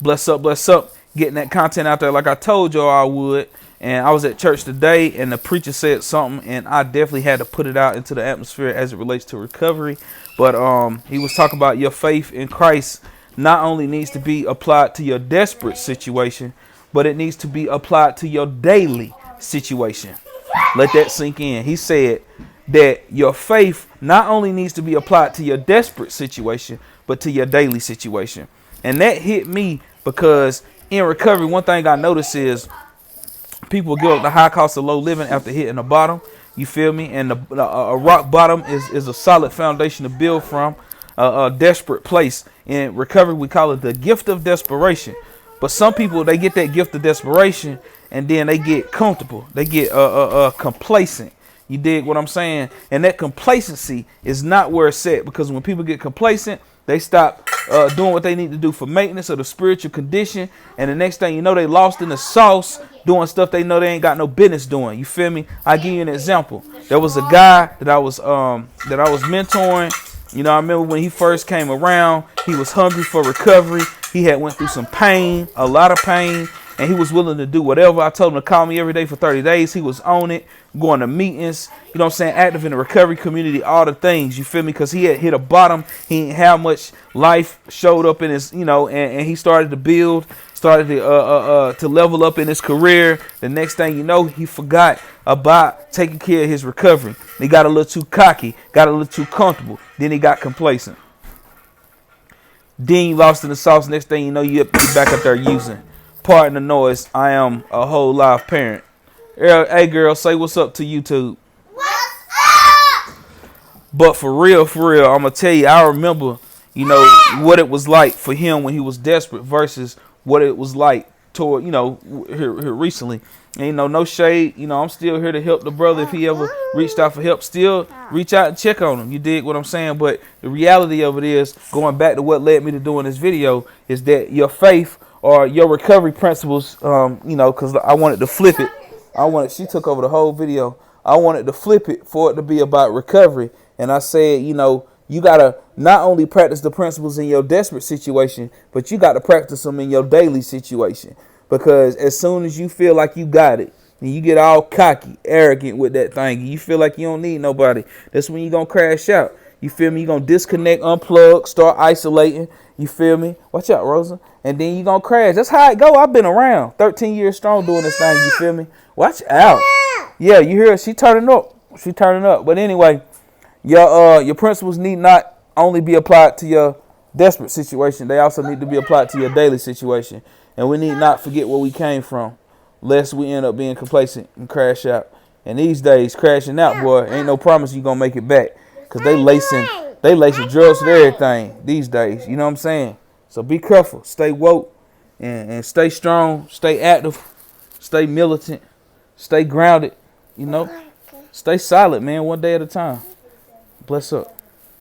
Bless up. Getting that content out there like I told y'all I would. And I was at church today and the preacher said something and I definitely had to put it out into the atmosphere as it relates to recovery. But he was talking about your faith in Christ not only needs to be applied to your desperate situation, but it needs to be applied to your daily situation. Let that sink in. He said that your faith not only needs to be applied to your desperate situation, but to your daily situation. And that hit me because in recovery, one thing I notice is people give up the high cost of low living after hitting the bottom. You feel me? And a rock bottom is a solid foundation to build from, a desperate place. In recovery, we call it the gift of desperation. But some people, they get that gift of desperation and then they get comfortable. They get complacent. You dig what I'm saying? And that complacency is not where it's at, because when people get complacent, they stop doing what they need to do for maintenance of the spiritual condition. And the next thing you know, they lost in the sauce doing stuff they know they ain't got no business doing. You feel me? I'll give you an example. There was a guy that I was mentoring. You know, I remember when he first came around, he was hungry for recovery. He had went through some pain, a lot of pain, and he was willing to do whatever. I told him to call me every day for 30 days. He was on it, going to meetings, you know what I'm saying, active in the recovery community, all the things, you feel me? Because he had hit a bottom. He didn't have much life showed up in his, you know, and he started to build, started to level up in his career. The next thing you know, he forgot about taking care of his recovery. He got a little too cocky, got a little too comfortable. Then he got complacent. Then you lost in the sauce. Next thing you know, you're back up there using. Pardon the noise. I am a whole live parent. Hey, girl, say what's up to YouTube. What's up? But for real, I'm going to tell you, I remember, you know, what it was like for him when he was desperate versus what it was like toward, you know, here recently. And, you know, no shade. You know, I'm still here to help the brother if he ever reached out for help. Still reach out and check on him. You dig what I'm saying? But the reality of it is, going back to what led me to doing this video, is that your faith or your recovery principles, you know, because I wanted to flip it. She took over the whole video. I wanted to flip it for it to be about recovery. And I said, you know, you got to not only practice the principles in your desperate situation, but you got to practice them in your daily situation. Because as soon as you feel like you got it, and you get all cocky, arrogant with that thing, and you feel like you don't need nobody, that's when you're going to crash out. You feel me? You're going to disconnect, unplug, start isolating. You feel me? Watch out, Rosa. And then you're going to crash. That's how it go. I've been around 13 years strong doing this thing. You feel me? Watch out. Yeah, you hear her? She turning up. But anyway, your principles need not only be applied to your desperate situation. They also need to be applied to your daily situation. And we need not forget where we came from, lest we end up being complacent and crash out. And these days, crashing out, boy, ain't no promise you going to make it back. Because they lacing drugs with everything these days. You know what I'm saying? So be careful. Stay woke and stay strong. Stay active. Stay militant. Stay grounded. You know? Stay solid, man. One day at a time. Bless up.